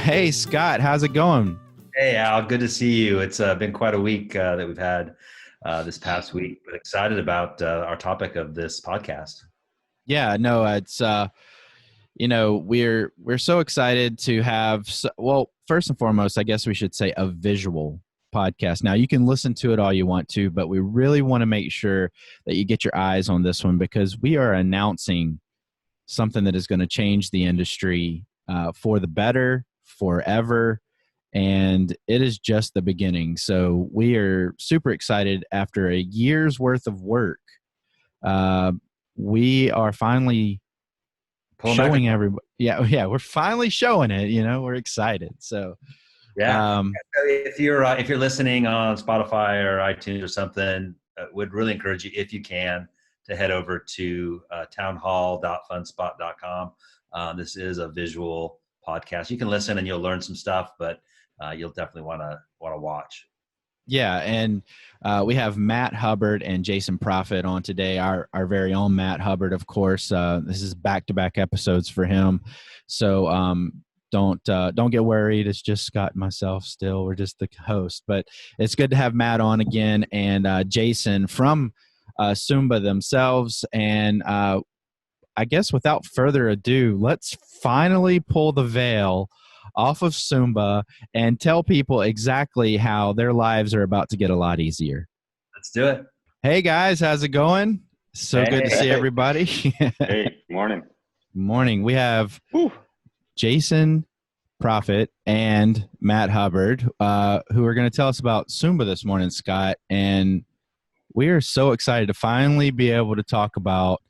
Hey, Scott, how's it going? Hey Al, good to see you. It's been quite a week that we've had this past week, but excited about our topic of this podcast. Yeah, no, it's we're so excited to have well, first and foremost, I guess we should say a visual podcast. Now, you can listen to it all you want to, but we really want to make sure that you get your eyes on this one because we are announcing something that is going to change the industry for the better forever. And it is just the beginning. So we are super excited after a year's worth of work. Uh, we are finally Pulling back. showing everybody. Yeah, we're finally showing it. We're excited. So, Yeah. um, If you're listening on Spotify or iTunes or something, would really encourage you, if you can, to head over to townhall.funspot.com. This is a visual podcast. You can listen and you'll learn some stuff, but you'll definitely want to watch. yeah, and we have Matt Hubbard and Jason Proffitt on today. Our very own Matt Hubbard, of course. This is back-to-back episodes for him. So don't get worried. It's just Scott and myself still. We're just the host. But it's good to have Matt on again and Jason from Sumba themselves. And I guess without further ado, let's finally pull the veil off of Sumba and tell people exactly how their lives are about to get a lot easier. Let's do it. Hey guys, how's it going? So good to see everybody. Hey, morning. Morning. We have Whew. Jason Proffitt and Matt Hubbard, who are going to tell us about Sumba this morning, Scott. And we are so excited to finally be able to talk about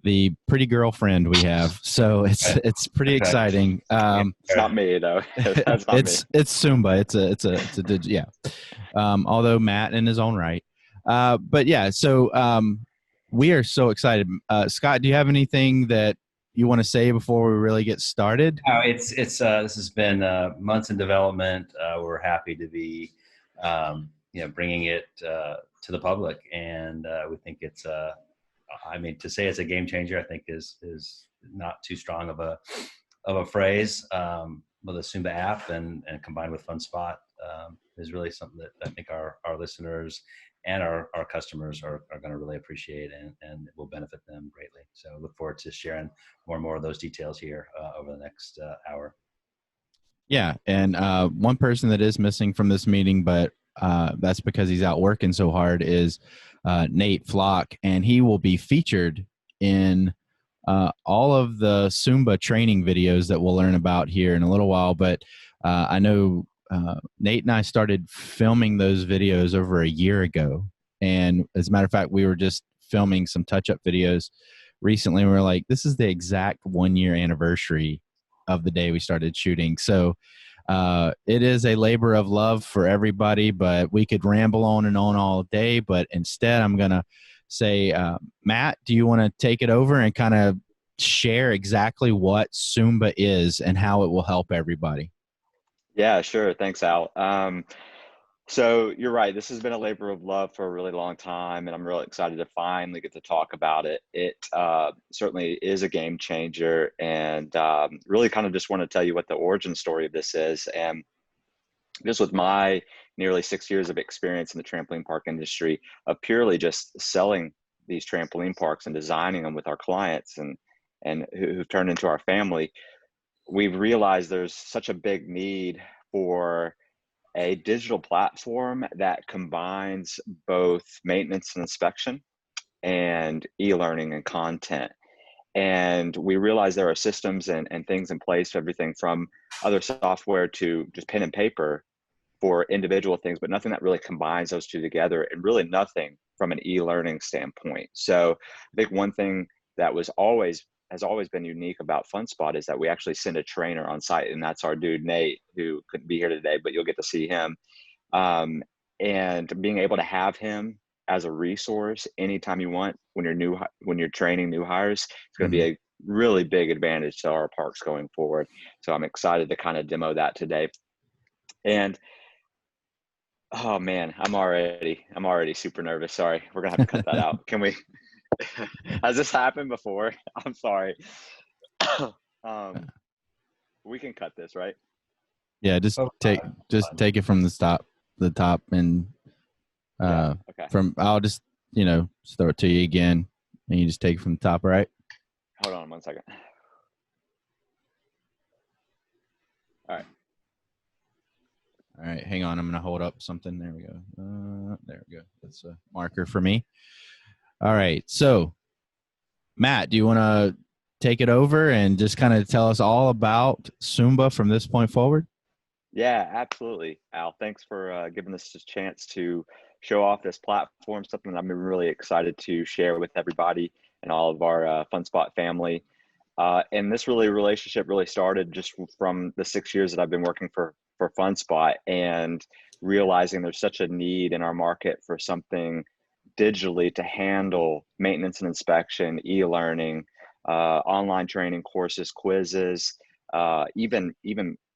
the pretty girlfriend we have. So it's pretty exciting. It's not me though. That's not it's Sumba. Yeah. Although Matt in his own right. But yeah, so we are so excited. Scott, do you have anything that you want to say before we really get started? It's this has been months in development. We're happy to be bringing it to the public, and we think it's to say it's a game changer, I think is not too strong of a phrase. With the Sumba app and combined with FunSpot is really something that I think our listeners and our customers are going to really appreciate and it will benefit them greatly. So I look forward to sharing more and more of those details here over the next hour. Yeah, and one person that is missing from this meeting, but that's because he's out working so hard, is Nate Flock, and he will be featured in all of the Sumba training videos that we'll learn about here in a little while. But I know Nate and I started filming those videos over a year ago. And as a matter of fact, we were just filming some touch-up videos recently. And we were like, this is the exact 1 year anniversary of the day we started shooting. So it is a labor of love for everybody, but we could ramble on and on all day. But instead, I'm going to say, Matt, do you want to take it over and kind of share exactly what Sumba is and how it will help everybody? Yeah, sure. Thanks, Al. So you're right. This has been a labor of love for a really long time, and I'm really excited to finally get to talk about it. It certainly is a game changer, and really kind of just want to tell you what the origin story of this is. And just with my nearly 6 years of experience in the trampoline park industry, of purely just selling these trampoline parks and designing them with our clients and who've turned into our family, we've realized there's such a big need for a digital platform that combines both maintenance and inspection and e-learning and content. And we realize there are systems and things in place, everything from other software to just pen and paper for individual things, but nothing that really combines those two together, and really nothing from an e-learning standpoint. So I think one thing that has always been unique about FunSpot is that we actually send a trainer on site, and that's our dude Nate, who couldn't be here today, but you'll get to see him. And being able to have him as a resource anytime you want when you're training new hires, it's going to be a really big advantage to our parks going forward. So I'm excited to kind of demo that today. And oh man, I'm already super nervous. Sorry, we're gonna have to cut that out. Can we? Has this happened before? I'm sorry. We can cut this, right? Yeah, just take it from the top, and Okay. I'll just throw it to you again, and you just take it from the top, right? Hold on 1 second. All right. All right, hang on. I'm going to hold up something. There we go. There we go. That's a marker for me. All right. So, Matt, do you want to take it over and just kind of tell us all about Sumba from this point forward? Yeah, absolutely, Al. Thanks for giving us this chance to show off this platform, something that I'm really excited to share with everybody and all of our FunSpot family. And this relationship really started just from the 6 years that I've been working for FunSpot, and realizing there's such a need in our market for something digitally to handle maintenance and inspection, e-learning, online training courses, quizzes, even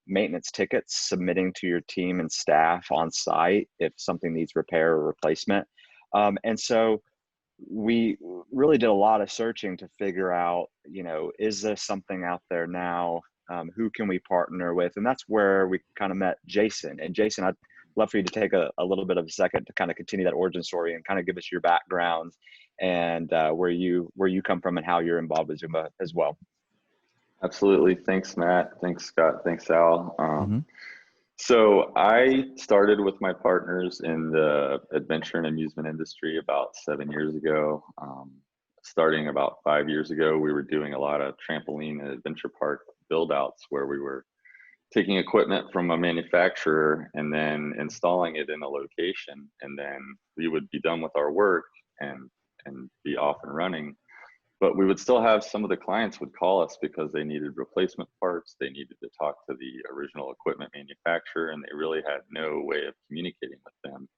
maintenance tickets, submitting to your team and staff on site if something needs repair or replacement. And so we really did a lot of searching to figure out, is there something out there now? Who can we partner with? And that's where we kind of met Jason. And Jason, I'd love for you to take a little bit of a second to kind of continue that origin story and kind of give us your background and where you come from and how you're involved with Zumba as well. Absolutely. Thanks, Matt. Thanks, Scott. Thanks, Al. Mm-hmm. So I started with my partners in the adventure and amusement industry about 7 years ago. Starting about 5 years ago, we were doing a lot of trampoline and adventure park build outs where we were taking equipment from a manufacturer and then installing it in a location. And then we would be done with our work and be off and running. But we would still have some of the clients would call us because they needed replacement parts. They needed to talk to the original equipment manufacturer, and they really had no way of communicating with them.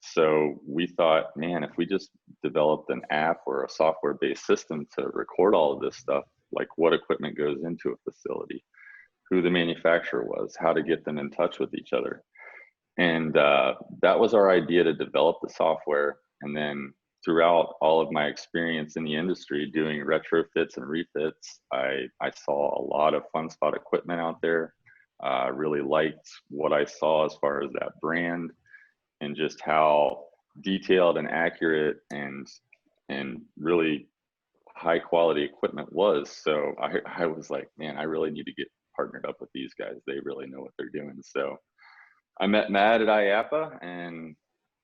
So we thought, man, if we just developed an app or a software-based system to record all of this stuff, like what equipment goes into a facility, who the manufacturer was, how to get them in touch with each other. And that was our idea, to develop the software. And then throughout all of my experience in the industry doing retrofits and refits, I saw a lot of FunSpot equipment out there. Really liked what I saw as far as that brand and just how detailed and accurate and really high quality equipment was. So I was like, man, I really need to get partnered up with these guys. They really know what they're doing. So I met Matt at IAPA, and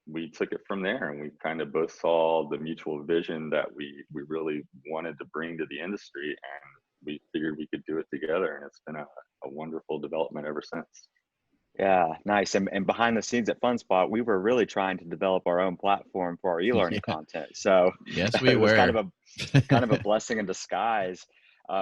we took it from there, and we kind of both saw the mutual vision that we really wanted to bring to the industry, and we figured we could do it together, and it's been a wonderful development ever since. Yeah, nice. And behind the scenes at FunSpot, we were really trying to develop our own platform for our e-learning content. So yes, we it was were kind of a blessing in disguise.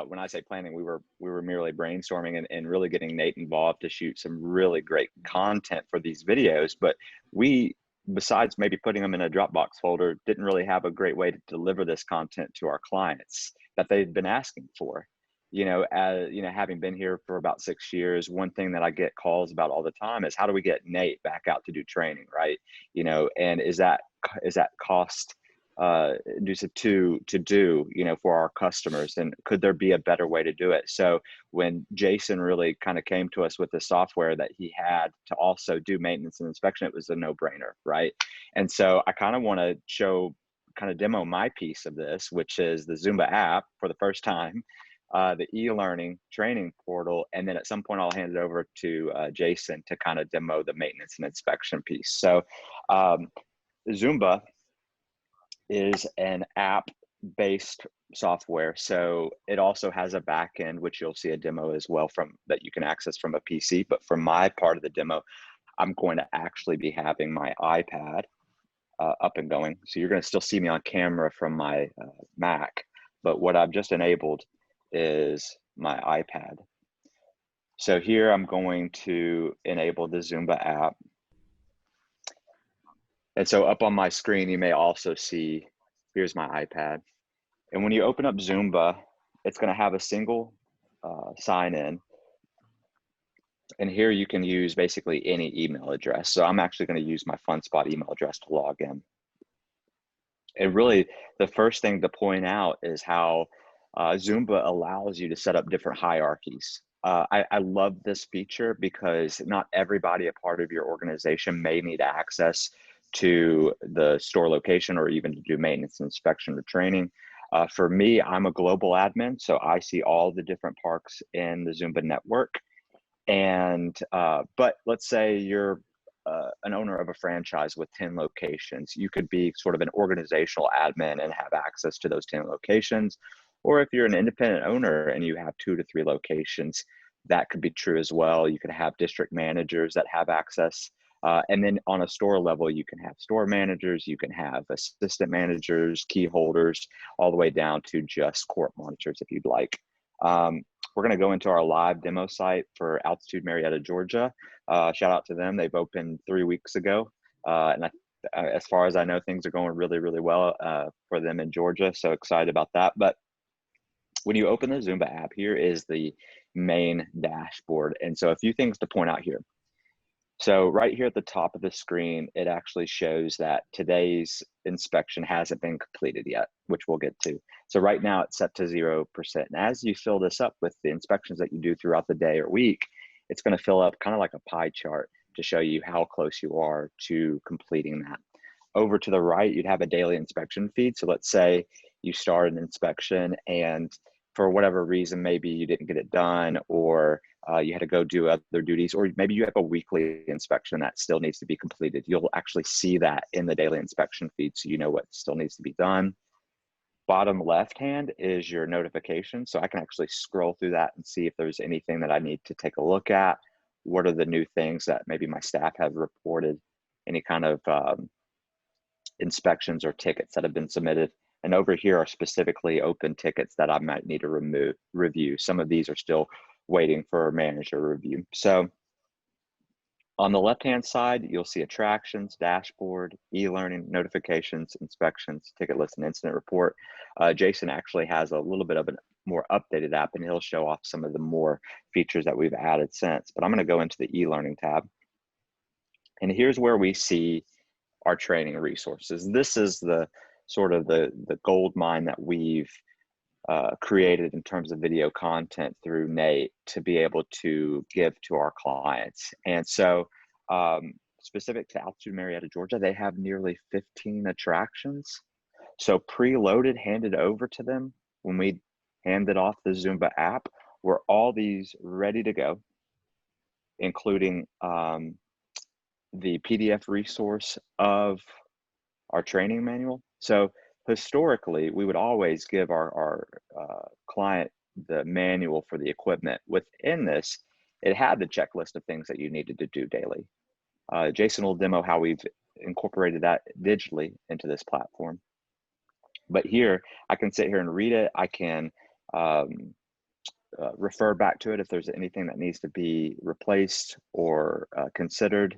When I say planning, we were merely brainstorming and really getting Nate involved to shoot some really great content for these videos. But we, besides maybe putting them in a Dropbox folder, didn't really have a great way to deliver this content to our clients that they'd been asking for. Having been here for about 6 years, one thing that I get calls about all the time is, how do we get Nate back out to do training, right? And is that cost conducive to do, for our customers, and could there be a better way to do it? So when Jason really kind of came to us with the software that he had to also do maintenance and inspection, it was a no-brainer, right? And so I kind of want to demo my piece of this, which is the Zumba app for the first time, the e-learning training portal, and then at some point I'll hand it over to Jason to kind of demo the maintenance and inspection piece. So Zumba is an app-based software, so it also has a back end, which you'll see a demo as well from that you can access from a PC. But for my part of the demo, I'm going to actually be having my iPad up and going. So you're going to still see me on camera from my Mac, but what I've just enabled is my iPad. So here I'm going to enable the Zumba app. And so up on my screen, you may also see, here's my iPad. And when you open up Zumba, it's going to have a single sign in. And here you can use basically any email address. So I'm actually going to use my FunSpot email address to log in. And really, the first thing to point out is how Zumba allows you to set up different hierarchies. I love this feature because not everybody a part of your organization may need access to the store location or even to do maintenance, inspection, or training. For me, I'm a global admin, so I see all the different parks in the Zumba network. And but let's say you're an owner of a franchise with 10 locations. You could be sort of an organizational admin and have access to those 10 locations. Or if you're an independent owner and you have 2 to 3 locations, that could be true as well. You could have district managers that have access. And then on a store level, you can have store managers, you can have assistant managers, key holders, all the way down to just court monitors if you'd like. We're going to go into our live demo site for Altitude Marietta, Georgia. Shout out to them. They've opened 3 weeks ago. And as far as I know, things are going really, really well for them in Georgia. So excited about that. But when you open the Zumba app, here is the main dashboard. And so a few things to point out here. So right here at the top of the screen, it actually shows that today's inspection hasn't been completed yet, which we'll get to. So right now it's set to 0%. And as you fill this up with the inspections that you do throughout the day or week, it's going to fill up kind of like a pie chart to show you how close you are to completing that. Over to the right, you'd have a daily inspection feed. So let's say you start an inspection and for whatever reason, maybe you didn't get it done, or you had to go do other duties, or maybe you have a weekly inspection that still needs to be completed. You'll actually see that in the daily inspection feed, so you know what still needs to be done. Bottom left hand is your notification. So I can actually scroll through that and see if there's anything that I need to take a look at. What are the new things that maybe my staff have reported, any kind of inspections or tickets that have been submitted. And over here are specifically open tickets that I might need to review. Some of these are still waiting for a manager review. So on the left-hand side, you'll see attractions, dashboard, e-learning, notifications, inspections, ticket list, and incident report. Jason actually has a little bit of a more updated app, and he'll show off some of the more features that we've added since. But I'm going to go into the e-learning tab. And here's where we see our training resources. This is the sort of the gold mine that we've created in terms of video content through Nate to be able to give to our clients. And so specific to Altitude Marietta, Georgia, they have nearly 15 attractions. So preloaded, handed over to them when we handed off the Zumba app, were all these ready to go, including the PDF resource of our training manual. So historically, we would always give our client the manual for the equipment. Within this, it had the checklist of things that you needed to do daily. Jason will demo how we've incorporated that digitally into this platform. But here, I can sit here and read it. I can refer back to it if there's anything that needs to be replaced or considered.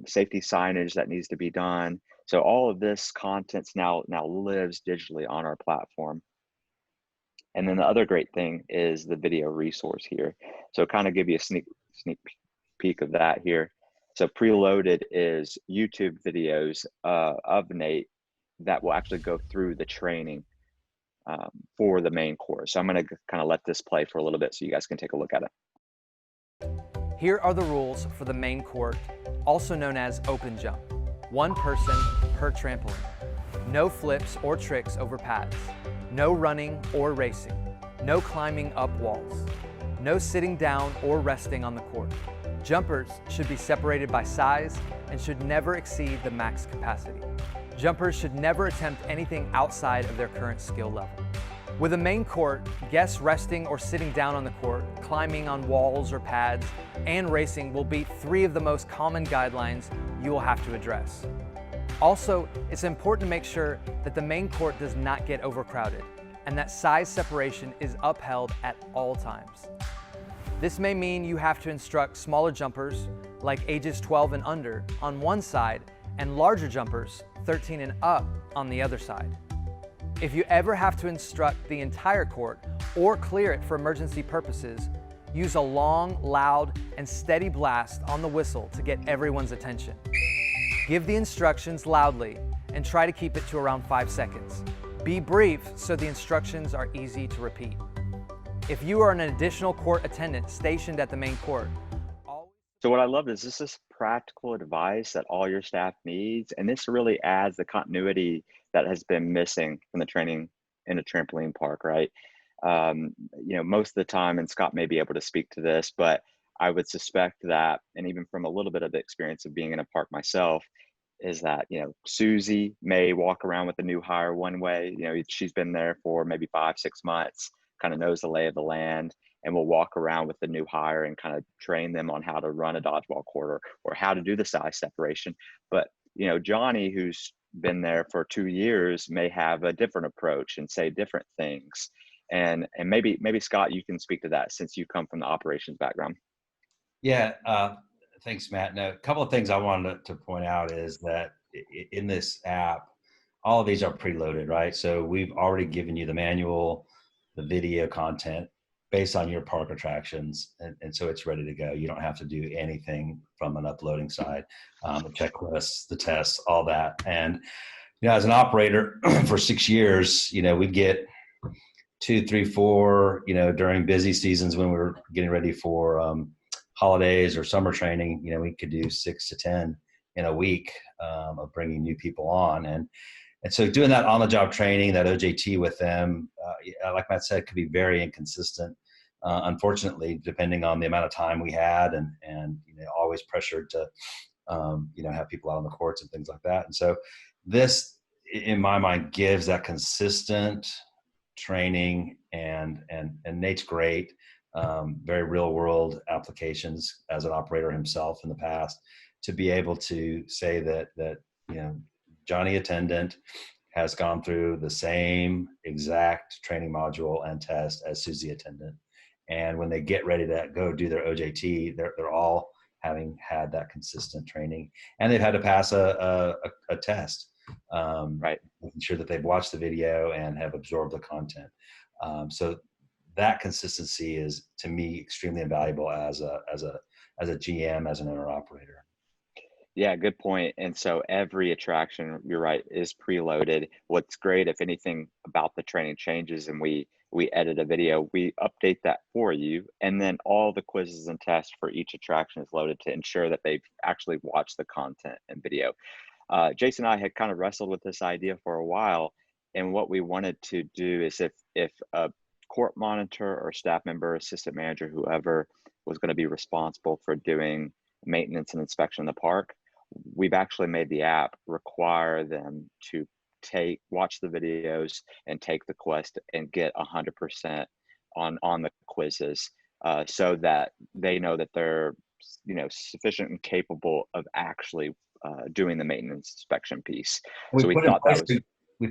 Safety signage that needs to be done. So all of this content now lives digitally on our platform. And then the other great thing is the video resource here. So kind of give you a sneak peek of that here. So preloaded is YouTube videos of Nate that will actually go through the training for the main course. So I'm going to kind of let this play for a little bit so you guys can take a look at it. Here are the rules for the main court, also known as open jump. 1 person per trampoline. No flips or tricks over pads. No running or racing. No climbing up walls. No sitting down or resting on the court. Jumpers should be separated by size and should never exceed the max capacity. Jumpers should never attempt anything outside of their current skill level. With a main court, guests resting or sitting down on the court, climbing on walls or pads, and racing will be 3 of the most common guidelines you will have to address. Also, it's important to make sure that the main court does not get overcrowded and that size separation is upheld at all times. This may mean you have to instruct smaller jumpers, like ages 12 and under, on one side, and larger jumpers, 13 and up, on the other side. If you ever have to instruct the entire court or clear it for emergency purposes, use a long, loud, and steady blast on the whistle to get everyone's attention. Give the instructions loudly and try to keep it to around 5 seconds. Be brief so the instructions are easy to repeat. If you are an additional court attendant stationed at the main court, So what I love is this is practical advice that all your staff needs, and this really adds the continuity that has been missing from the training in a trampoline park, right? Most of the time, and Scott may be able to speak to this, but I would suspect that, and even from a little bit of the experience of being in a park myself, is that, Susie may walk around with a new hire one way. She's been there for maybe 5, 6 months, kind of knows the lay of the land, and will walk around with the new hire and kind of train them on how to run a dodgeball court or how to do the size separation. But, Johnny, who's been there for 2 years, may have a different approach and say different things. And maybe Scott, you can speak to that since you come from the operations background. Yeah, thanks, Matt. Now, a couple of things I wanted to point out is that in this app, all of these are preloaded, right? So we've already given you the manual, the video content based on your park attractions, and so it's ready to go. You don't have to do anything from an uploading side, the checklists, the tests, all that. And as an operator for 6 years, we get 2, 3, 4, during busy seasons when we're getting ready for holidays or summer training, we could do 6 to 10 in a week of bringing new people on. And so doing that on-the-job training, that OJT with them, like Matt said, could be very inconsistent. Unfortunately, depending on the amount of time we had and always pressured to, have people out on the courts and things like that. And so this, in my mind, gives that consistent training and Nate's great. Very real world applications as an operator himself in the past, to be able to say that Johnny attendant has gone through the same exact training module and test as Susie attendant, and when they get ready to go do their OJT, they're all having had that consistent training, and they've had to pass a test, right, making sure that they've watched the video and have absorbed the content. So that consistency is, to me, extremely invaluable as a GM, as an owner operator. Yeah, good point. And so every attraction, you're right, is preloaded. What's great, if anything about the training changes and we edit a video, we update that for you. And then all the quizzes and tests for each attraction is loaded to ensure that they've actually watched the content and video. Jason and I had kind of wrestled with this idea for a while. And what we wanted to do is if a court monitor or staff member, assistant manager, whoever was going to be responsible for doing maintenance and inspection in the park, we've actually made the app require them to watch the videos and take the quest and get 100% on the quizzes, so that they know that they're sufficient and capable of actually doing the maintenance inspection piece. So we thought that was.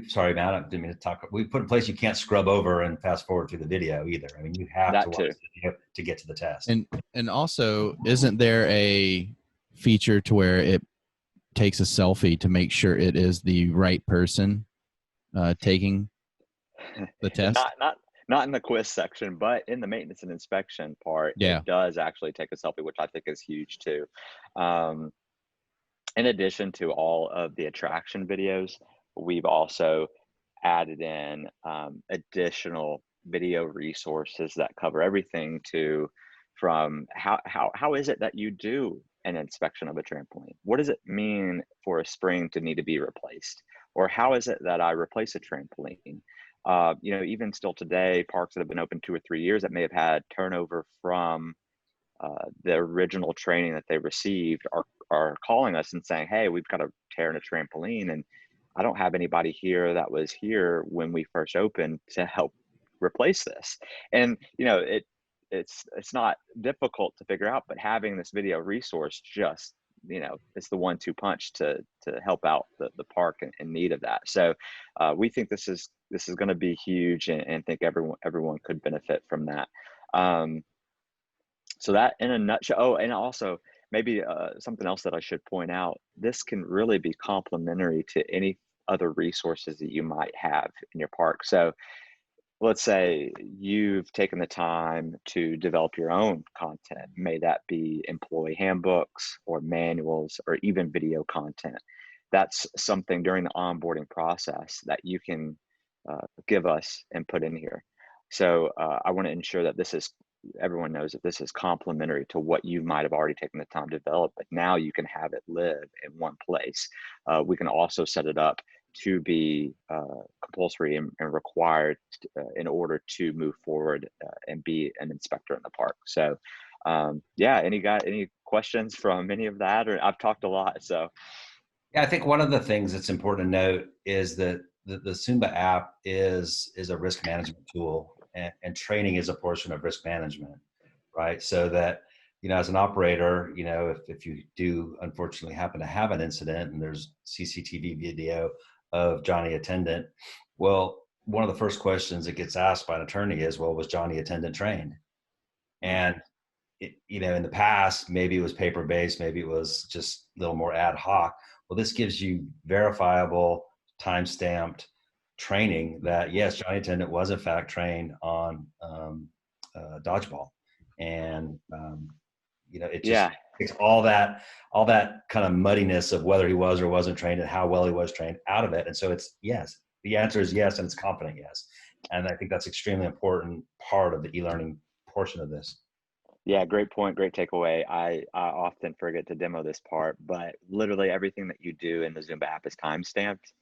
Sorry, Matt, I didn't mean to talk. We put in place you can't scrub over and fast forward through the video either. I mean, you have to watch the video to get to the test. And also, isn't there a feature to where it takes a selfie to make sure it is the right person taking the test? Not in the quiz section, but in the maintenance and inspection part, It does actually take a selfie, which I think is huge too. In addition to all of the attraction videos, we've also added in additional video resources that cover everything from how is it that you do an inspection of a trampoline? What does it mean for a spring to need to be replaced? Or how is it that I replace a trampoline? Even still today, parks that have been open 2 or 3 years that may have had turnover from the original training that they received are calling us and saying, hey, we've got to tear in a trampoline, and I don't have anybody here that was here when we first opened to help replace this. And it's not difficult to figure out, but having this video resource just, it's the 1-2 punch to help out the park in need of that. So we think this is going to be huge, and think everyone could benefit from that. So that in a nutshell. Oh, and also maybe something else that I should point out, this can really be complementary to any other resources that you might have in your park. So let's say you've taken the time to develop your own content. May that be employee handbooks or manuals or even video content. That's something during the onboarding process that you can give us and put in here. So I want to ensure that everyone knows that this is complementary to what you might have already taken the time to develop, but now you can have it live in one place. We can also set it up to be compulsory and required in order to move forward and be an inspector in the park. So yeah, any questions from any of that? Or I've talked a lot, so. Yeah, I think one of the things that's important to note is that the Sumba app is a risk management tool, and training is a portion of risk management, right? So that, as an operator, if you do unfortunately happen to have an incident and there's CCTV video of Johnny Attendant, well, one of the first questions that gets asked by an attorney is, well, was Johnny Attendant trained? And in the past, maybe it was paper-based, maybe it was just a little more ad hoc. Well, this gives you verifiable, time-stamped training that, yes, Johnny Attendant was in fact trained on dodgeball. And, it just takes all that kind of muddiness of whether he was or wasn't trained and how well he was trained out of it. And so it's yes. The answer is yes, and it's confident yes. And I think that's extremely important part of the e-learning portion of this. Yeah, great point, great takeaway. I often forget to demo this part, but literally everything that you do in the Zumba app is time-stamped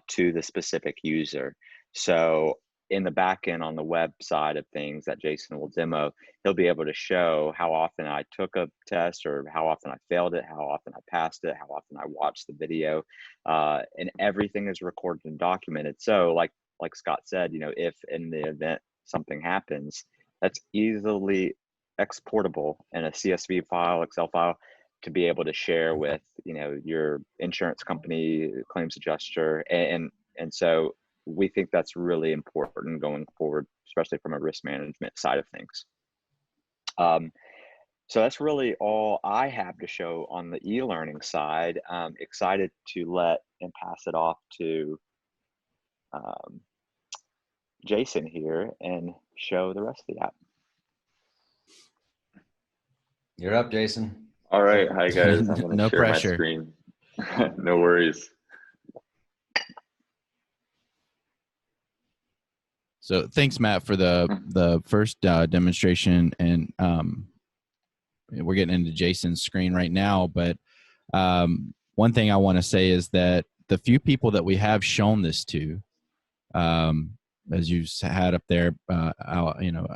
to the specific user. So in the back end on the web side of things that Jason will demo, he'll be able to show how often I took a test or how often I failed it, how often I passed it, how often I watched the video, and everything is recorded and documented. So like Scott said, if in the event something happens, that's easily exportable in a CSV file, Excel file, to be able to share with your insurance company, claims adjuster, and so we think that's really important going forward, especially from a risk management side of things. So that's really all I have to show on the e-learning side. I'm excited to let and pass it off to Jason here and show the rest of the app. You're up, Jason. All right. Hi, guys. I'm going to No share pressure. my screen. No worries. So thanks, Matt, for the first demonstration, and we're getting into Jason's screen right now. But one thing I want to say is that the few people that we have shown this to, as you had up there,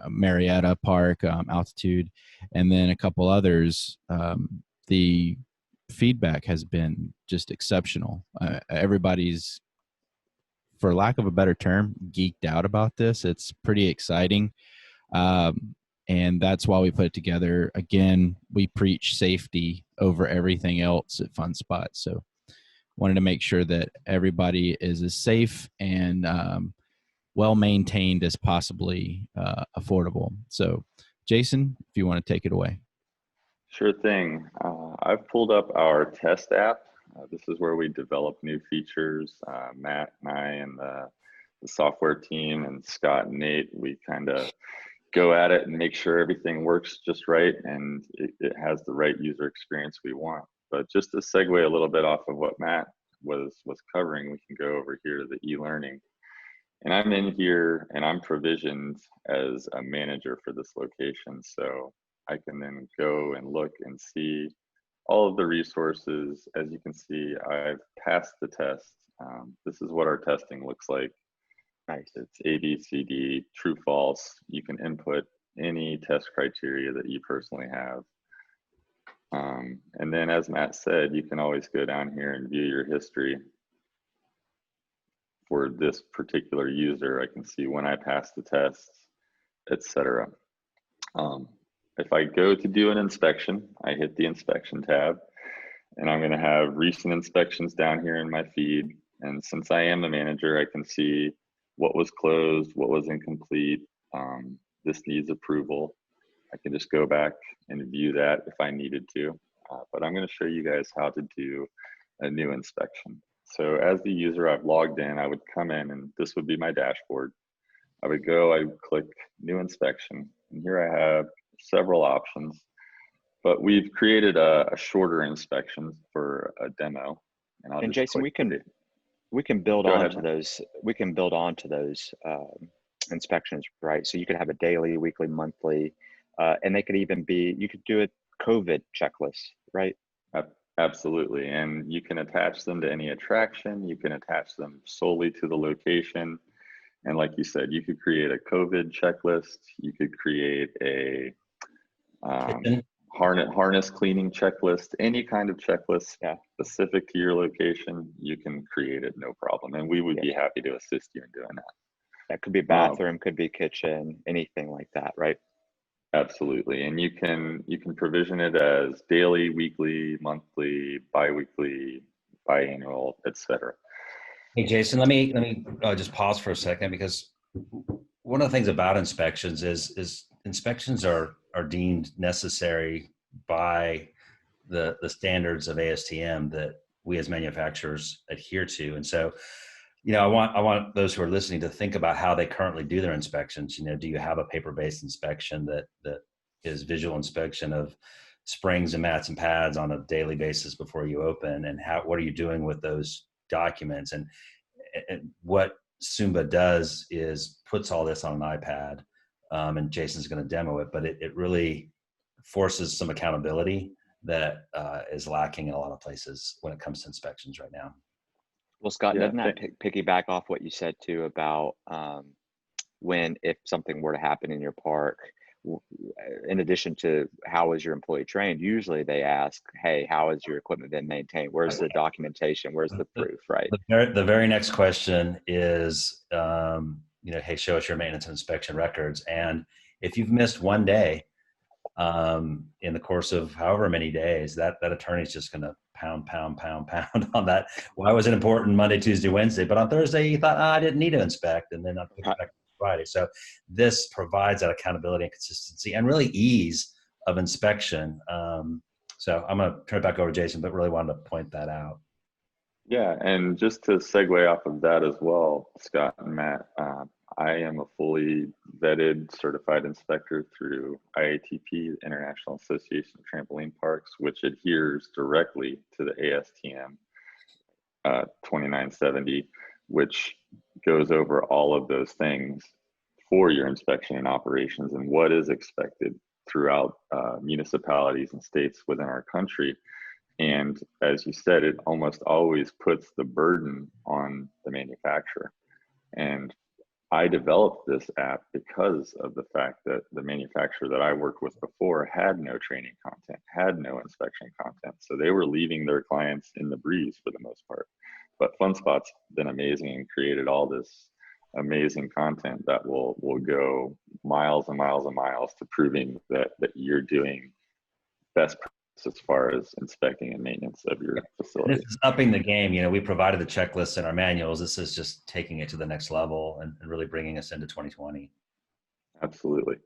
Marietta Park, Altitude, and then a couple others, the feedback has been just exceptional. Everybody's, for lack of a better term, geeked out about this. It's pretty exciting. And that's why we put it together. Again, we preach safety over everything else at Fun Spot. So wanted to make sure that everybody is as safe and well-maintained as possibly affordable. So Jason, if you want to take it away. Sure thing. I've pulled up our test app. This is where we develop new features. Matt and I and the software team and Scott and Nate, we kind of go at it and make sure everything works just right and it has the right user experience we want. But just to segue a little bit off of what Matt was covering, we can go over here to the e-learning. And I'm in here and I'm provisioned as a manager for this location. So I can then go and look and see all of the resources. As you can see, I've passed the test. This is what our testing looks like. Nice. It's A, B, C, D, true, false. You can input any test criteria that you personally have. And then as Matt said, you can always go down here and view your history. For this particular user, I can see when I passed the tests, etc. If I go to do an inspection, I hit the inspection tab, and I'm going to have recent inspections down here in my feed. And since I am the manager, I can see what was closed, what was incomplete. This needs approval. I can just go back and view that if I needed to. But I'm going to show you guys how to do a new inspection. So as the user, I've logged in, I would come in and this would be my dashboard. I would click new inspection, and here I have several options, but we've created a shorter inspection for a demo. And Jason, we can build onto those. We can build onto those inspections, right? So you could have a daily, weekly, monthly, and they could even be, you could do a COVID checklist, right? Absolutely. And you can attach them to any attraction. You can attach them solely to the location. And like you said, you could create a COVID checklist. You could create a harness cleaning checklist, any kind of checklist specific to your location. You can create it, no problem. And we would be happy to assist you in doing that. That could be bathroom, could be kitchen, anything like that, right? Absolutely. And you can provision it as daily, weekly, monthly, bi-weekly, biannual, etc. Hey, Jason, let me just pause for a second, because one of the things about inspections is inspections are deemed necessary by the standards of ASTM that we as manufacturers adhere to. And so, I want those who are listening to think about how they currently do their inspections. Do you have a paper-based inspection that is visual inspection of springs and mats and pads on a daily basis before you open? And what are you doing with those documents? And what Sumba does is puts all this on an iPad, and Jason's going to demo it, but it really forces some accountability that is lacking in a lot of places when it comes to inspections right now. Well, Scott, doesn't that piggyback off what you said too about if something were to happen in your park, in addition to how is your employee trained, usually they ask, hey, how has your equipment been maintained? Where's the documentation? Where's the proof, right? The very next question is, hey, show us your maintenance and inspection records. And if you've missed one day in the course of however many days, that attorney's just going to pound on that. Why was it important Monday, Tuesday, Wednesday? But on Thursday, you thought, I didn't need to inspect, and then I'll inspect Friday. So this provides that accountability and consistency and really ease of inspection. So I'm going to turn it back over to Jason, but really wanted to point that out. Yeah, and just to segue off of that as well, Scott and Matt, I am a fully vetted certified inspector through IATP, International Association of Trampoline Parks, which adheres directly to the ASTM 2970, which goes over all of those things for your inspection and operations and what is expected throughout municipalities and states within our country. And as you said, it almost always puts the burden on the manufacturer. And I developed this app because of the fact that the manufacturer that I worked with before had no training content, had no inspection content. So they were leaving their clients in the breeze for the most part. But FunSpot's been amazing and created all this amazing content that will go miles and miles and miles to proving that you're doing best practice as far as inspecting and maintenance of your facility. This is upping the game. We provided the checklists in our manuals. This is just taking it to the next level and really bringing us into 2020. Absolutely.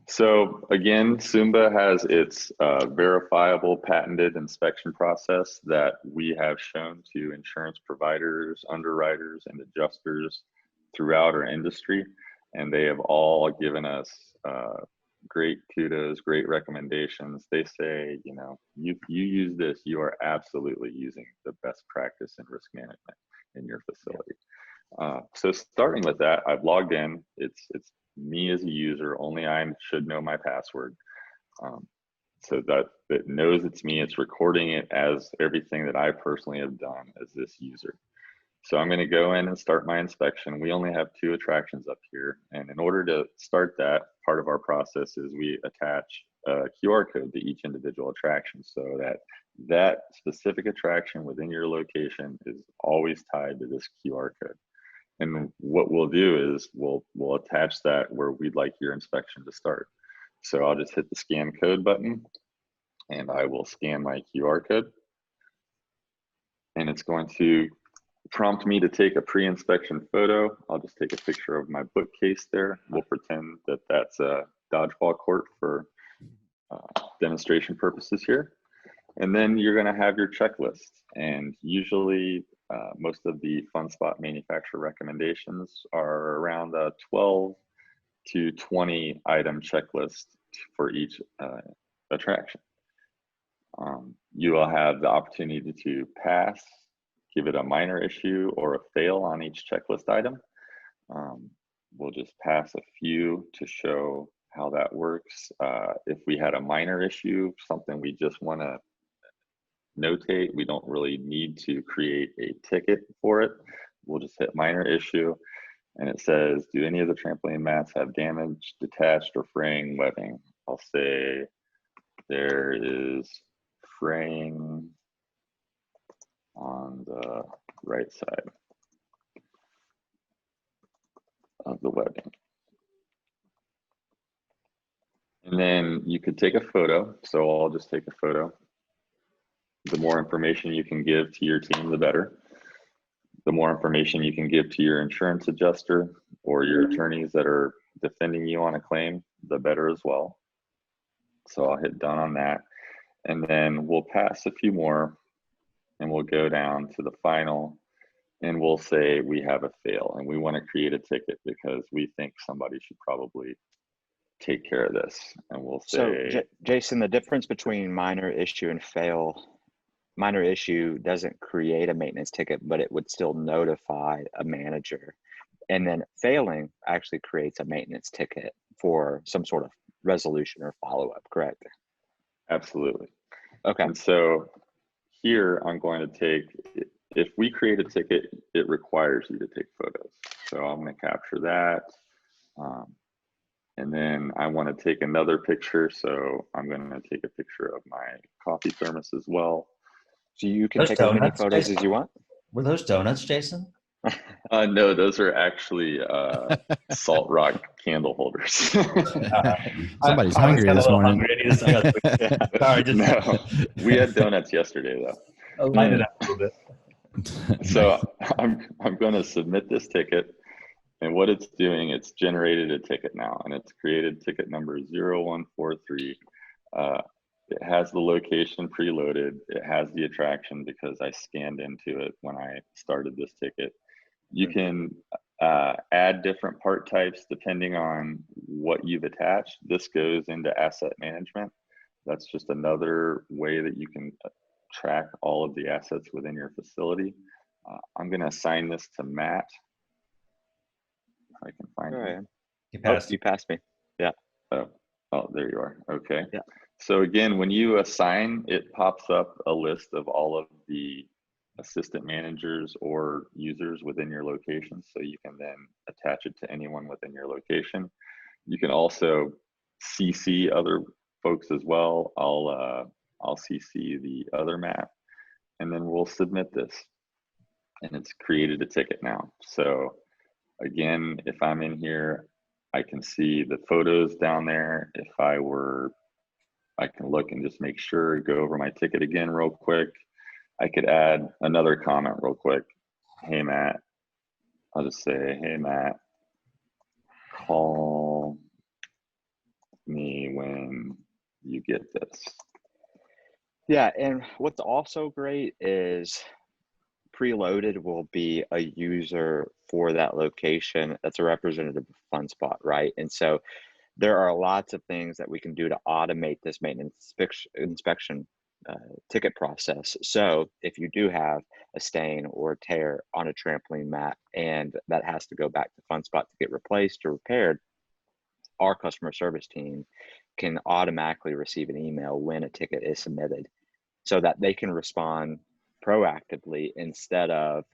So again, Sumba has its verifiable patented inspection process that we have shown to insurance providers, underwriters, and adjusters throughout our industry. And they have all given us great kudos, great recommendations. They say, you use this, you are absolutely using the best practice in risk management in your facility. So starting with that, I've logged in. It's me as a user, only I should know my password. So that it knows it's me, it's recording it as everything that I personally have done as this user. So I'm going to go in and start my inspection. We only have 2 attractions up here. And in order to start that, part of our process is we attach a QR code to each individual attraction so that specific attraction within your location is always tied to this QR code. And what we'll do is we'll attach that where we'd like your inspection to start. So I'll just hit the scan code button and I will scan my QR code. And it's going to prompt me to take a pre-inspection photo. I'll just take a picture of my bookcase there. We'll pretend that that's a dodgeball court for demonstration purposes here. And then you're going to have your checklist. And usually most of the FunSpot manufacturer recommendations are around a 12 to 20 item checklist for each attraction. You will have the opportunity to pass, give it a minor issue, or a fail on each checklist item. we'll just pass a few to show how that works. If we had a minor issue, something we just want to notate, we don't really need to create a ticket for it. We'll just hit minor issue, and it says, do any of the trampoline mats have damage, detached, or fraying webbing? I'll say there is fraying on the right side of the webbing. And then you could take a photo. So I'll just take a photo. The more information you can give to your team, the better. The more information you can give to your insurance adjuster or your attorneys that are defending you on a claim, the better as well. So I'll hit done on that. And then we'll pass a few more and we'll go down to the final and we'll say we have a fail and we want to create a ticket because we think somebody should probably take care of this. And we'll say, So Jason, the difference between minor issue and fail, minor issue doesn't create a maintenance ticket, but it would still notify a manager. And then failing actually creates a maintenance ticket for some sort of resolution or follow-up, correct? absolutely. Okay. And so here I'm going to take, if we create a ticket, it requires you to take photos. So I'm going to capture that. And then I want to take another picture. So I'm going to take a picture of my coffee thermos as well. So you can Those take as many donuts, photos Jason? as you want? Were those donuts, Jason? No, those are actually salt rock candle holders. Somebody's I always hungry got a this little morning. hungry. I need something else. Sorry, just No, we had donuts yesterday though. light it up a little bit. So I'm going to submit this ticket, and what it's doing, it's generated a ticket now, and it's created ticket number 0143. It has the location preloaded. It has the attraction because I scanned into it when I started this ticket. You can add different part types depending on what you've attached. This goes into asset management. That's just another way that you can track all of the assets within your facility. I'm going to assign this to Matt. If I can find him. You Oh, passed. you passed me. Yeah. Oh, there you are. Okay. Yeah. So again, when you assign, it pops up a list of all of the assistant managers or users within your location. So you can then attach it to anyone within your location. You can also CC other folks as well. I'll CC the other map, and then we'll submit this. And it's created a ticket now. So again, if I'm in here, I can see the photos down there. If I can look and just make sure, go over my ticket again real quick. I could add another comment real quick. Hey, Matt. I'll just say, hey, Matt, call me when you get this. Yeah, and what's also great is preloaded will be a user for that location that's a representative of FundSpot, right? And so there are lots of things that we can do to automate this maintenance inspection ticket process. So if you do have a stain or a tear on a trampoline mat and that has to go back to FundSpot to get replaced or repaired, our customer service team can automatically receive an email when a ticket is submitted so that they can respond proactively instead of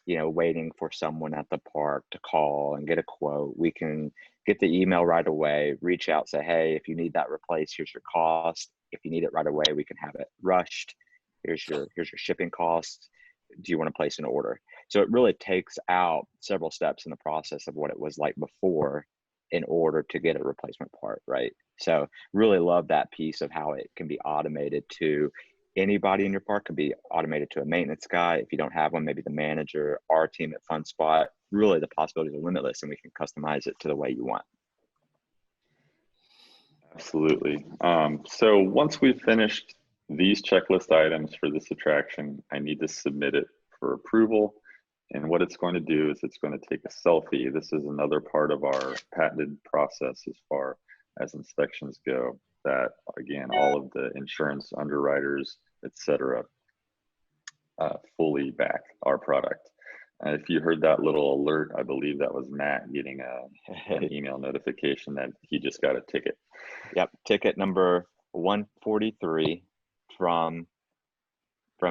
waiting for someone at the park to call and get a quote. We can get the email right away, reach out, say, hey, if you need that replaced, here's your cost. If you need it right away, we can have it rushed. Here's your shipping costs. Do you want to place an order? So it really takes out several steps in the process of what it was like before in order to get a replacement part, right? So really love that piece of how it can be automated to anybody in your park. Could be automated to a maintenance guy. If you don't have one, maybe the manager, our team at FundSpot. Really the possibilities are limitless and we can customize it to the way you want. Absolutely. So once we've finished these checklist items for this attraction, I need to submit it for approval. And what it's going to do is it's going to take a selfie. This is another part of our patented process as far as inspections go, that again, all of the insurance underwriters, etc., fully back our product. If you heard that little alert, I believe that was Matt getting an email notification that he just got a ticket. Yep, ticket number 143 from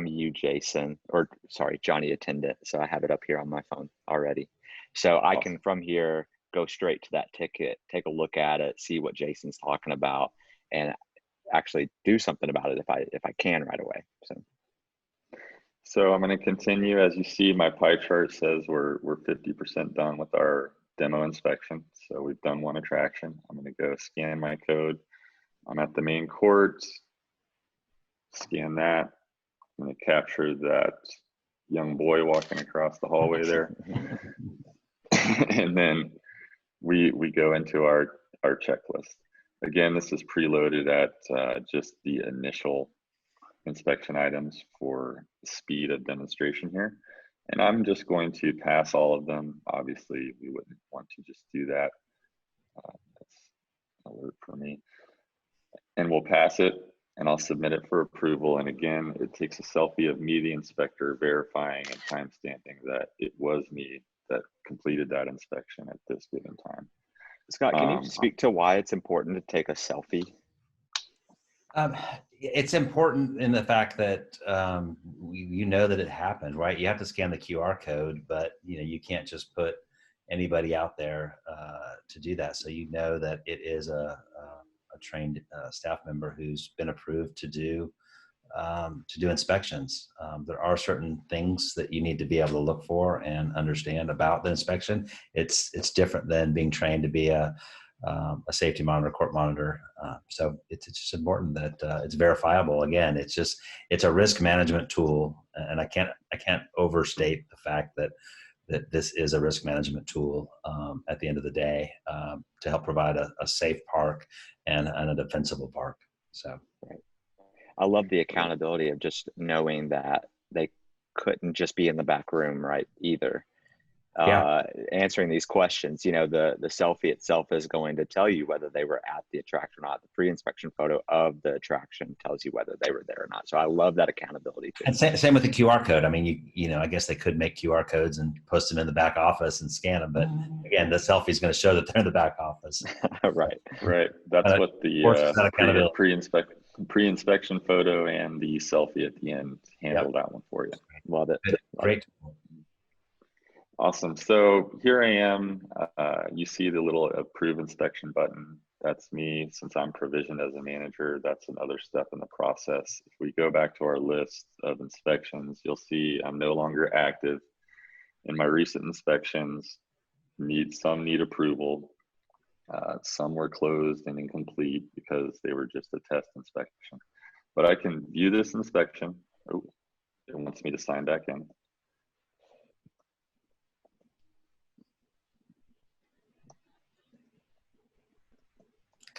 you, Jason, or sorry, Johnny Attendant. So I have it up here on my phone already. So I can from here go straight to that ticket, take a look at it, see what Jason's talking about, and actually do something about it if I can right away. So I'm going to continue. As you see, my pie chart says we're 50% done with our demo inspection. So we've done one attraction. I'm going to go scan my code. I'm at the main court, scan that. I'm going to capture that young boy walking across the hallway there. And then we go into our checklist. Again, this is preloaded at just the initial inspection items for speed of demonstration here. And I'm just going to pass all of them. Obviously, we wouldn't want to just do that. That's an alert for me. And we'll pass it, and I'll submit it for approval. And again, it takes a selfie of me, the inspector, verifying and timestamping that it was me that completed that inspection at this given time. Scott, can you speak to why it's important to take a selfie? It's important in the fact that you know that it happened, right? You have to scan the QR code, but you can't just put anybody out there to do that. So you know that it is a trained staff member who's been approved to do inspections. There are certain things that you need to be able to look for and understand about the inspection. It's different than being trained to be a safety monitor, court monitor. So it's just important that it's verifiable. Again, it's a risk management tool, and I can't overstate the fact that this is a risk management tool at the end of the day to help provide a safe park and a defensible park. So. Right. I love the accountability of just knowing that they couldn't just be in the back room, right, either. Answering these questions, the selfie itself is going to tell you whether they were at the attraction or not. The pre-inspection photo of the attraction tells you whether they were there or not. So I love that accountability too. And same with the QR code. I mean, I guess they could make QR codes and post them in the back office and scan them, but again, the selfie is going to show that they're in the back office. Right. That's what the pre-inspection photo and the selfie at the end handle that one for you. Love it. Great. Awesome. So here I am. You see the little approve inspection button. That's me. Since I'm provisioned as a manager, that's another step in the process. If we go back to our list of inspections, you'll see I'm no longer active. In my recent inspections, some need approval. Some were closed and incomplete because they were just a test inspection. But I can view this inspection. Oh, it wants me to sign back in.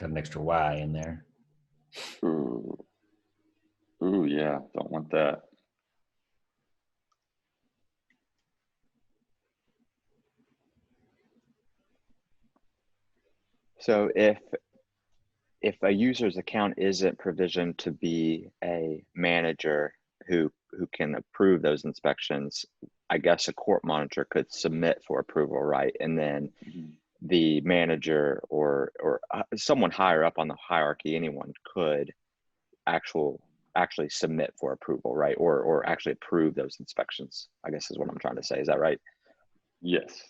Got an extra Y in there. Ooh, yeah, don't want that. So if a user's account isn't provisioned to be a manager who can approve those inspections, I guess a court monitor could submit for approval, right? And then the manager or someone higher up on the hierarchy, anyone could actually submit for approval, right? Or actually approve those inspections, I guess is what I'm trying to say. Is that right? Yes.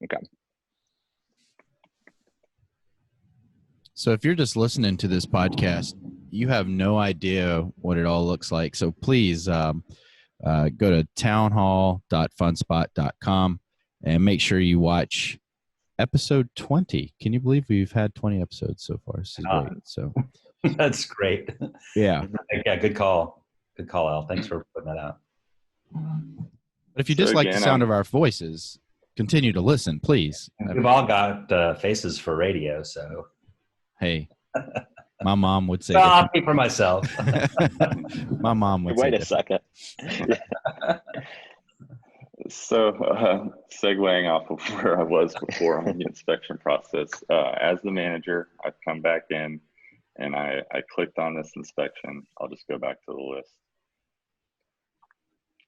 Okay. So if you're just listening to this podcast, you have no idea what it all looks like. So please go to townhall.funspot.com and make sure you watch episode 20. Can you believe we've had 20 episodes so far? This is great. So that's great. Yeah. Yeah. Good call. Good call, Al. Thanks for putting that out. But if you dislike the sound of our voices, continue to listen, please. We've all got faces for radio, so. Hey, my mom would say. I'll speak for myself. My mom would say. Wait a second. So segueing off of where I was before on the inspection process, as the manager, I've come back in and I clicked on this inspection. I'll just go back to the list.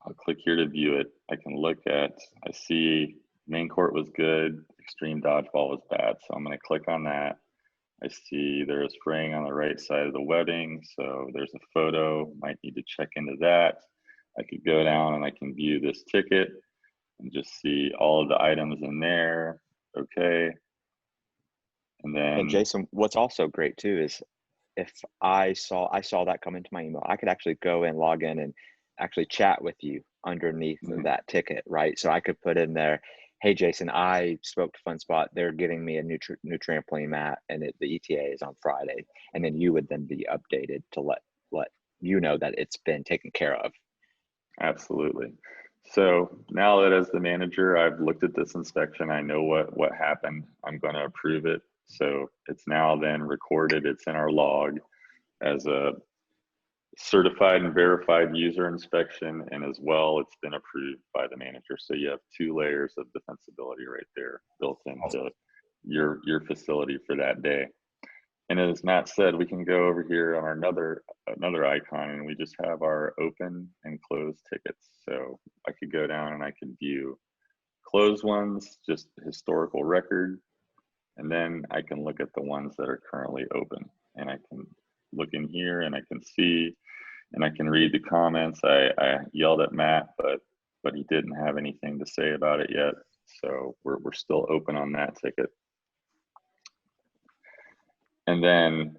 I'll click here to view it. I can look at, I see main court was good, extreme dodgeball was bad. So I'm going to click on that. I see there's spraying on the right side of the webbing. So there's a photo, might need to check into that. I could go down and I can view this ticket and just see all of the items in there. Okay. And then, And Jason, what's also great too is if I saw that come into my email, I could actually go and log in and actually chat with you underneath that ticket, right? So I could put in there, hey Jason, I spoke to FunSpot. They're getting me a new trampoline mat, and the ETA is on Friday. And then you would then be updated to let you know that it's been taken care of. absolutely. So now that as the manager, I've looked at this inspection, I know what happened. I'm going to approve it. So it's now then recorded. It's in our log as a certified and verified user inspection, and as well, it's been approved by the manager. So you have 2 layers of defensibility right there built into your facility for that day. And as Matt said, we can go over here on another icon, and we just have our open and closed tickets. So I could go down and I could view closed ones, just historical record, and then I can look at the ones that are currently open, and I can look in here and I can see, and I can read the comments. I yelled at Matt, but he didn't have anything to say about it yet. So we're still open on that ticket. And then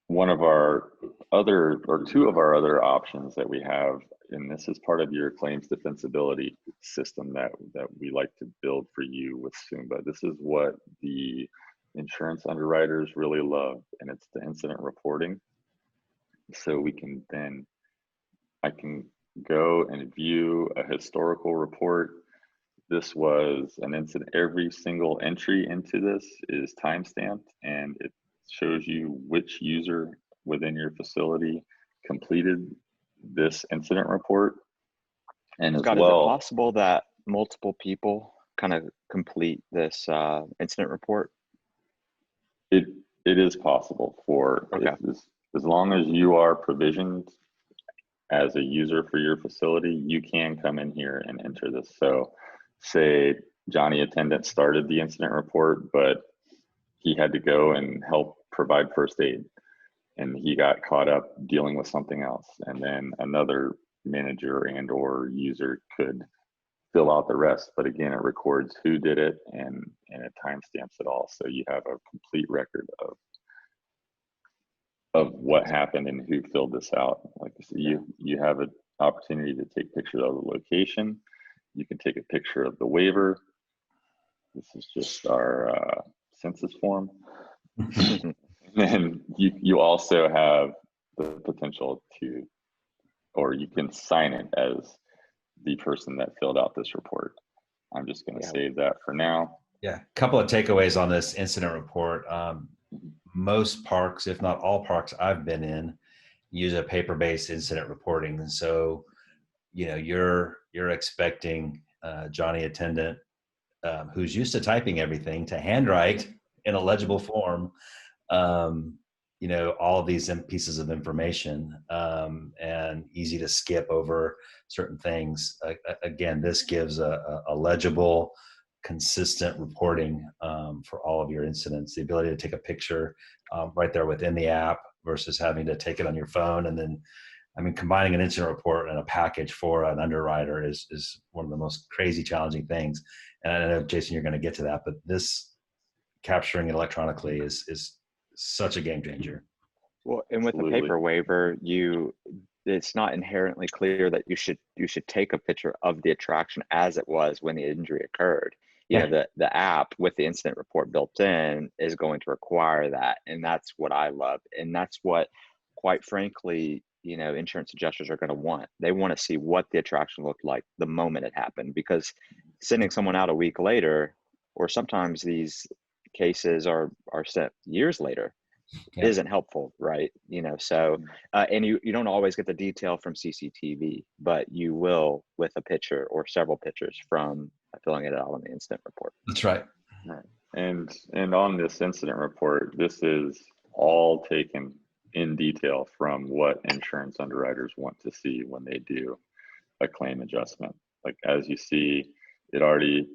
one of our other, or 2 of our other options that we have, and this is part of your claims defensibility system that we like to build for you with Sumba. This is what the insurance underwriters really love, and it's the incident reporting. So we can then, I can go and view a historical report. This was an incident. Every single entry into this is timestamped, and it shows you which user within your facility completed this incident report. And as Scott, well, is it possible that multiple people kind of complete this incident report? it is possible for, okay. as long as you are provisioned as a user for your facility, you can come in here and enter this. So say Johnny attendant started the incident report, but he had to go and help provide first aid, and he got caught up dealing with something else. And then another manager and or user could fill out the rest. But again, it records who did it, and it timestamps it all. So you have a complete record of what happened and who filled this out. Like I said, you have an opportunity to take pictures of the location. You can take a picture of the waiver. This is just our census form. And you also have the potential to, or you can sign it as the person that filled out this report. I'm just going to save that for now. Yeah, a couple of takeaways on this incident report. Most parks, if not all parks I've been in, use a paper-based incident reporting. And so, you know, you're expecting Johnny attendant, who's used to typing everything, to handwrite in a legible form, you know, all of these pieces of information, and easy to skip over certain things. Again, this gives a legible, consistent reporting for all of your incidents. The ability to take a picture right there within the app versus having to take it on your phone. And then, I mean, combining an incident report and a package for an underwriter is one of the most crazy challenging things. And I know, Jason, you're going to get to that, but this capturing it electronically is such a game changer. Well, and with the paper waiver, it's not inherently clear that you should take a picture of the attraction as it was when the injury occurred. You know, the app with the incident report built in is going to require that, and that's what I love, and that's what, quite frankly, you know, insurance adjusters are going to want. They want to see what the attraction looked like the moment it happened, because sending someone out a week later, or sometimes these cases are sent years later, isn't helpful, right? You know, so and you don't always get the detail from CCTV, but you will with a picture or several pictures from filling it out on the incident report. That's right. Right. And on this incident report, this is all taken in detail from what insurance underwriters want to see when they do a claim adjustment. Like as you see, it already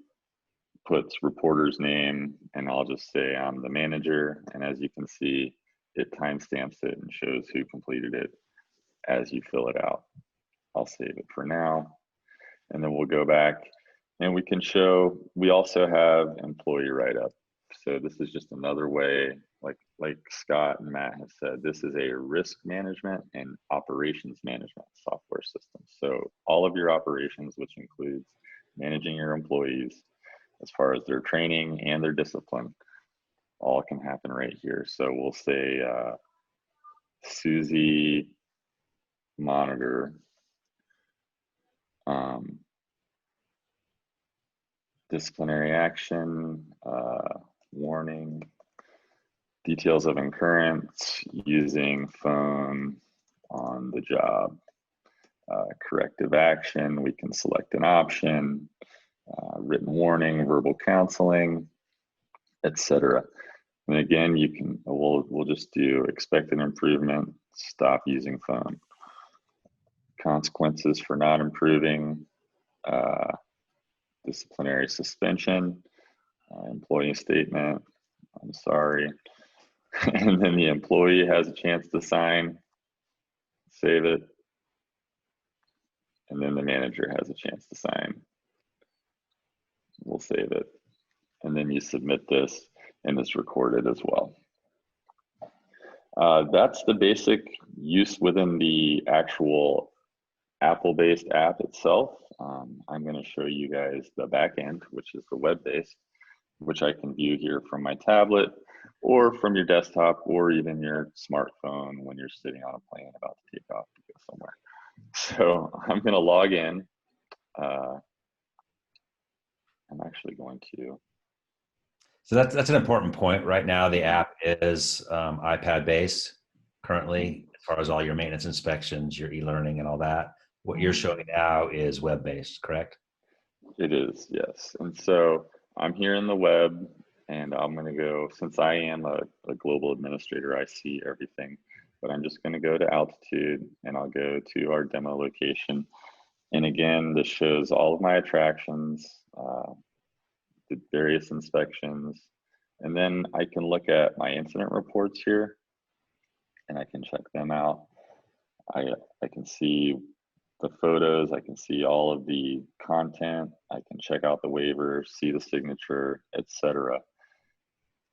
puts reporter's name, and I'll just say I'm the manager. And as you can see, it timestamps it and shows who completed it as you fill it out. I'll save it for now. And then we'll go back and we can show, we also have employee write-up. So this is just another way, like Scott and Matt have said, this is a risk management and operations management software system. So all of your operations, which includes managing your employees as far as their training and their discipline, all can happen right here. So we'll say Susie monitor, disciplinary action, warning, details of incurrence, using phone on the job, corrective action, we can select an option, written warning, verbal counseling, etc. And again, you can, we'll just do expected improvement, stop using phone, consequences for not improving, disciplinary suspension, employee statement, I'm sorry. And then the employee has a chance to sign, save it. And then the manager has a chance to sign. We'll save it. And then you submit this and it's recorded as well. That's the basic use within the actual Apple-based app itself. I'm going to show you guys the back end, which is the web-based, which I can view here from my tablet or from your desktop or even your smartphone when you're sitting on a plane about to take off to go somewhere. So I'm going to log in. I'm actually going to. So that's an important point. Right now, the app is iPad based currently, as far as all your maintenance inspections, your e-learning and all that. What you're showing now is web based, correct? It is, yes. And so I'm here in the web, and I'm going to go, since I am a global administrator, I see everything, but I'm just going to go to altitude and I'll go to our demo location. And again, this shows all of my attractions, the various inspections, and then I can look at my incident reports here and I can check them out. I can see the photos, I can see all of the content, I can check out the waiver, see the signature, etc.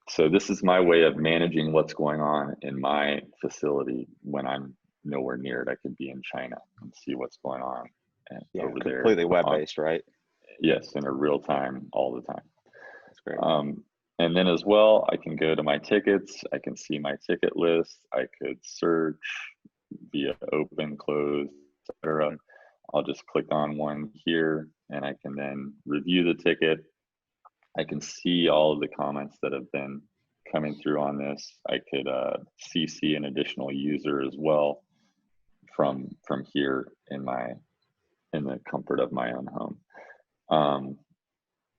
So this is my way of managing what's going on in my facility when I'm nowhere near it. I could be in China and see what's going on over there. Completely web-based, right? Yes, in a real time, all the time. That's great. And then as well, I can go to my tickets. I can see my ticket list. I could search via open, close, etc. I'll just click on one here and I can then review the ticket. I can see all of the comments that have been coming through on this. I could CC an additional user as well from here in the comfort of my own home.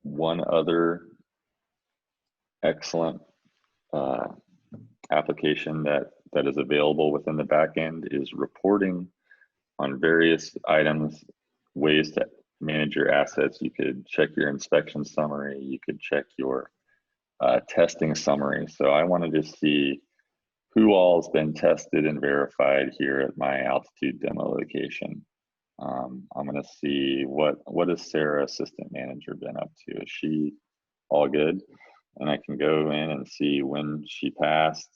One other excellent application that is available within the back end is reporting on various items, ways to manage your assets. You could check your inspection summary, you could check your testing summary. So I wanted to see who all has been tested and verified here at my altitude demo location. I'm going to see what has Sarah, assistant manager, been up to. Is she all good? And I can go in and see when she passed,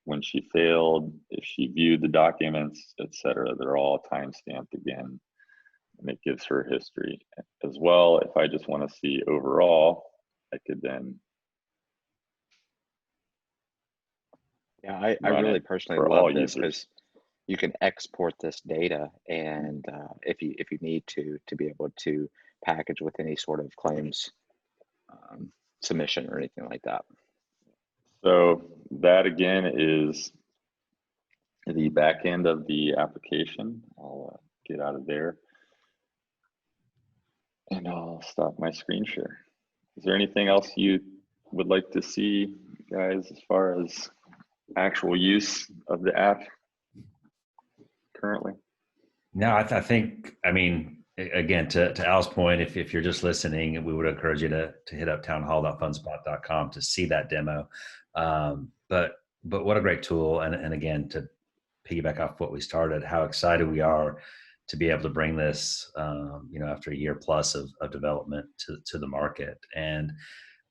when she failed, if she viewed the documents, etc. They're all time-stamped again, and it gives her history. As well, if I just want to see overall, I could then I really personally love this because you can export this data, and if you need to be able to package with any sort of claims submission or anything like that. So that again is the back end of the application. I'll get out of there and I'll stop my screen share. Is there anything else you would like to see, guys, as far as actual use of the app currently? No, I think, I mean, again, to Al's point, if you're just listening, we would encourage you to hit up townhall.funspot.com to see that demo. But what a great tool. And again, to piggyback off what we started, how excited we are to be able to bring this, after a year plus of development to the market. And,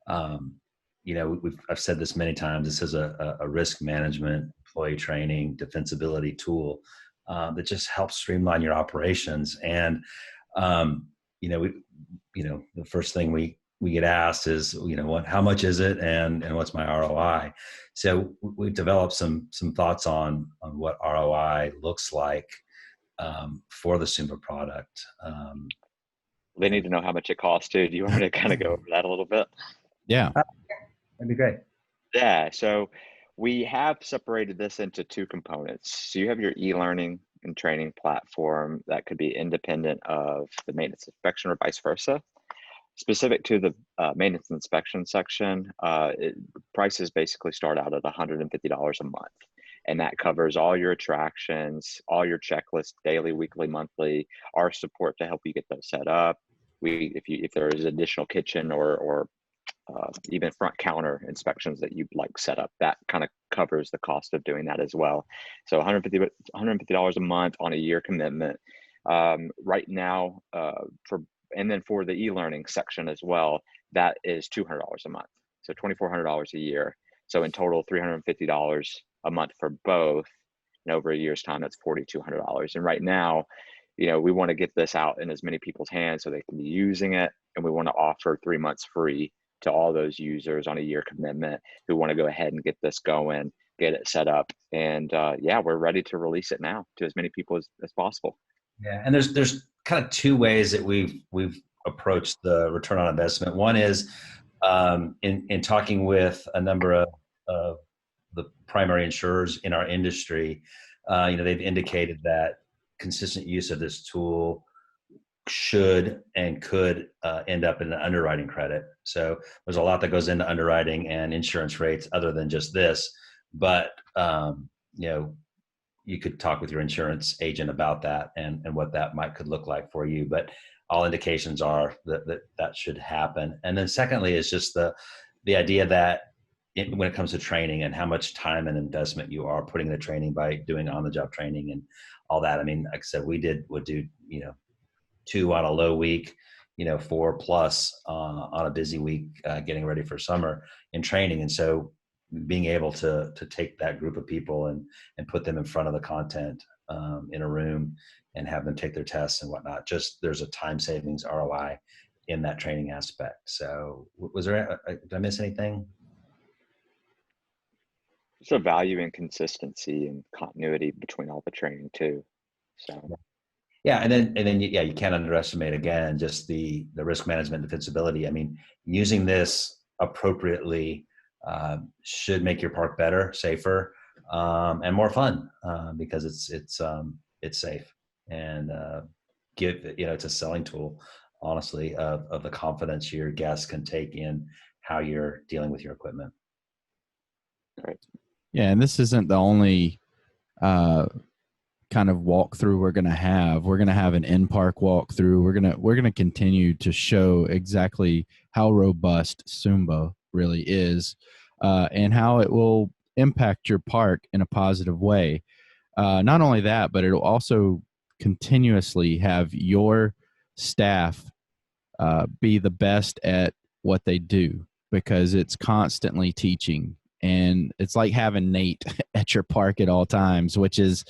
I've said this many times, this is a risk management, employee training, defensibility tool that just helps streamline your operations. And, the first thing we get asked is, how much is it and what's my ROI? So we've developed some thoughts on what ROI looks like for the Sumba product. They need to know how much it costs too. Do you want me to kind of go over that a little bit? Yeah. That'd be great. Yeah, so we have separated this into two components. So you have your e-learning and training platform that could be independent of the maintenance inspection or vice versa. Specific to the maintenance inspection section, prices basically start out at $150 a month. And that covers all your attractions, all your checklists, daily, weekly, monthly, our support to help you get those set up. If there is additional kitchen or even front counter inspections that you'd like set up, that kind of covers the cost of doing that as well. So $150 a month on a year commitment. Right now, and then for the e-learning section as well, that is $200 a month. So $2,400 a year. So in total, $350 a month for both. And over a year's time, that's $4,200. And right now, we want to get this out in as many people's hands so they can be using it. And we want to offer 3 months free to all those users on a year commitment who want to go ahead and get this going, get it set up. And we're ready to release it now to as many people as possible. Yeah, and there's kind of two ways that we've approached the return on investment. One is in talking with a number of the primary insurers in our industry. They've indicated that consistent use of this tool should and could end up in an underwriting credit. So there's a lot that goes into underwriting and insurance rates other than just this. But you could talk with your insurance agent about that and what that could look like for you. But all indications are that should happen. And then secondly is just the idea that when it comes to training and how much time and investment you are putting in the training by doing on-the-job training and all that. I mean, like I said, would do 2 on a low week, 4+ on a busy week, getting ready for summer in training. And so being able to take that group of people and put them in front of the content in a room and have them take their tests and whatnot, there's a time savings ROI in that training aspect. So did I miss anything? There's a value in consistency and continuity between all the training too. So. Yeah, and then you can't underestimate again just the risk management defensibility. I mean, using this appropriately should make your park better, safer, and more fun because it's safe and it's a selling tool, honestly, of the confidence your guests can take in how you're dealing with your equipment. Right. Yeah, and this isn't the only kind of walkthrough we're going to have. We're going to have an in-park walkthrough. We're going to continue to show exactly how robust Sumba really is and how it will impact your park in a positive way. Not only that, but it'll also continuously have your staff be the best at what they do because it's constantly teaching. And it's like having Nate at your park at all times, which is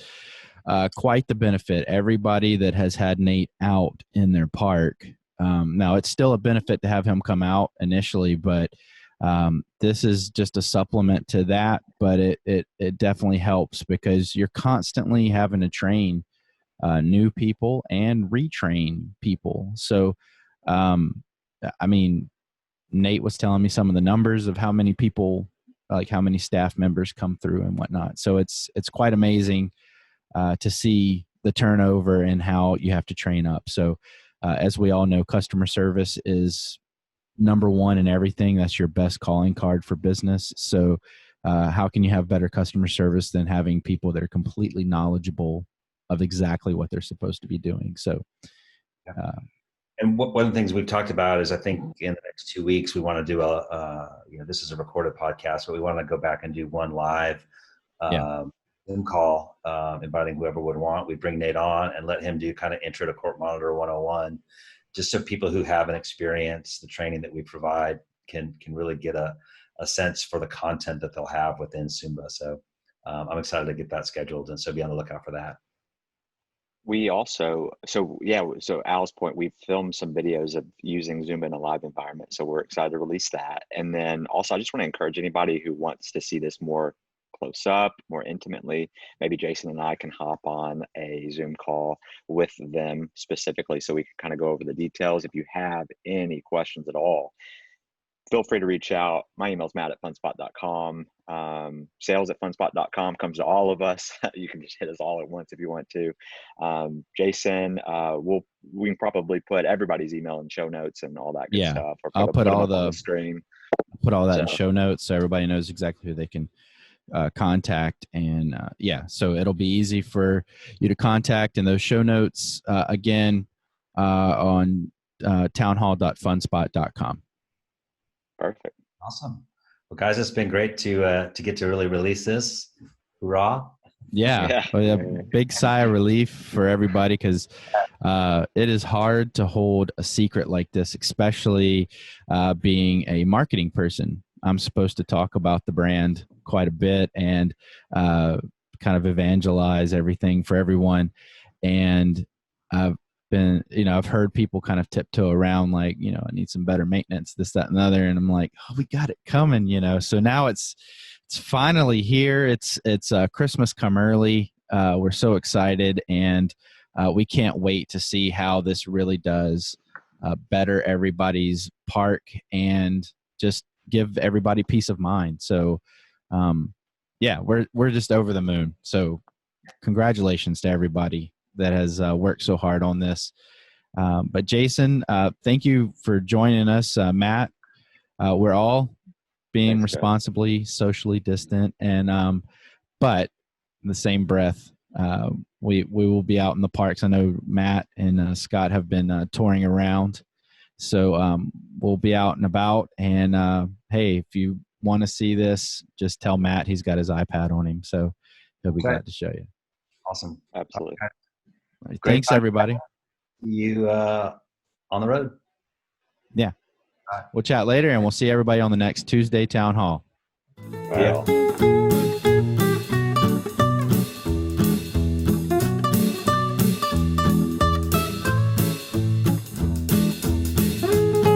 quite the benefit. Everybody that has had Nate out in their park, now it's still a benefit to have him come out initially, but this is just a supplement to that. But it definitely helps because you're constantly having to train new people and retrain people. So, I mean, Nate was telling me some of the numbers of how many people, like how many staff members come through and whatnot. So it's quite amazing to see the turnover and how you have to train up. So as we all know, customer service is number one in everything. That's your best calling card for business. So how can you have better customer service than having people that are completely knowledgeable of exactly what they're supposed to be doing? So And one of the things we've talked about is I think in the next 2 weeks, we want to do this is a recorded podcast, but we want to go back and do one live Zoom call, inviting whoever would want. We bring Nate on and let him do kind of intro to Court Monitor 101, just so people who haven't experienced the training that we provide can really get a sense for the content that they'll have within Sumba. So I'm excited to get that scheduled, and so be on the lookout for that. We also, so Al's point, we filmed some videos of using Zoom in a live environment. So we're excited to release that. And then also, I just want to encourage anybody who wants to see this more close up, more intimately. Maybe Jason and I can hop on a Zoom call with them specifically so we can kind of go over the details. If you have any questions at all, feel free to reach out. My email is matt@funspot.com. Sales@funspot.com comes to all of us. You can just hit us all at once if you want to. Jason, we can probably put everybody's email in show notes and all that good stuff. Or I'll put all on the stream. Put all that in show notes so everybody knows exactly who they can contact. And so it'll be easy for you to contact. And those show notes again on townhall.funspot.com. Perfect. Awesome. Well, guys, it's been great to get to really release this. Hurrah. Yeah. A big sigh of relief for everybody, because it is hard to hold a secret like this, especially being a marketing person. I'm supposed to talk about the brand quite a bit and kind of evangelize everything for everyone. And I've heard people kind of tiptoe around like, I need some better maintenance, this, that, and the other. And I'm like, oh, we got it coming, So now it's finally here. It's Christmas come early. We're so excited, and we can't wait to see how this really does better everybody's park and just give everybody peace of mind. So, we're just over the moon. So congratulations to everybody that has worked so hard on this. But Jason, thank you for joining us. Matt, we're all being responsibly socially distant, and but in the same breath, we will be out in the parks. I know Matt and Scott have been touring around, so we'll be out and about. And hey, if you want to see this, just tell Matt. He's got his iPad on him, so he'll be glad to show you. Awesome. Absolutely. Okay. Right. Thanks, everybody. See you on the road. Yeah. We'll chat later, and we'll see everybody on the next Tuesday Town Hall. Bye.